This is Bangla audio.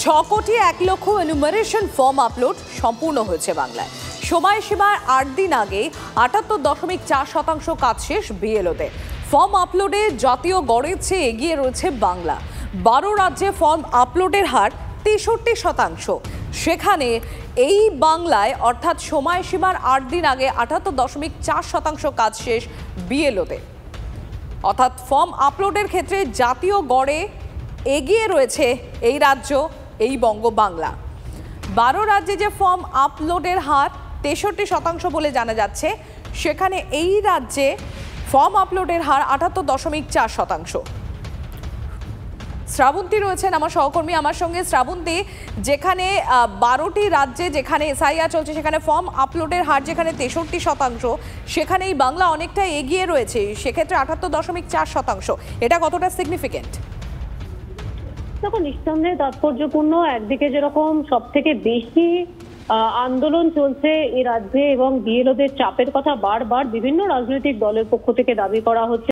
6 কোটি 1 লক্ষ এনুমারেশন ফর্ম আপলোড সম্পূর্ণ হয়েছে বাংলায়। সময়সীমার 8 দিন আগে 78.4% কাজ শেষ বিএলওতে। ফর্ম আপলোডে জাতীয় গড়ের চেয়ে এগিয়ে রয়েছে বাংলা। 12 রাজ্যে ফর্ম আপলোডের হার 63%। সেখানে এই বাংলায় অর্থাৎ সময়সীমার 8 দিন আগে 78.4% কাজ শেষ বিএলওতে। অর্থাৎ ফর্ম আপলোডের ক্ষেত্রে জাতীয় গড়ে এগিয়ে রয়েছে এই রাজ্য, এই বঙ্গবাংলা। 12 রাজ্যে যে ফর্ম আপলোডের হার 63% বলে জানা যাচ্ছে, সেখানে এই রাজ্যে ফর্ম আপলোডের হার 78.4%। শ্রাবন্তী রয়েছেন আমার সহকর্মী আমার সঙ্গে। শ্রাবন্তী, যেখানে 12টি রাজ্যে যেখানে এসআইআর চলছে সেখানে ফর্ম আপলোডের হার যেখানে 63%, সেখানে এই বাংলা অনেকটা এগিয়ে রয়েছে, সেক্ষেত্রে 78.4%। এটা কতটা সিগনিফিকেন্ট? দেখো, নিঃসন্দেহে তাৎপর্যপূর্ণ। একদিকে যেরকম সব থেকে বেশি আন্দোলন চলছে এই রাজ্যে এবং বিএলওদের চাপের কথা বারবার বিভিন্ন রাজনৈতিক দলের পক্ষ থেকে দাবি করা হচ্ছে।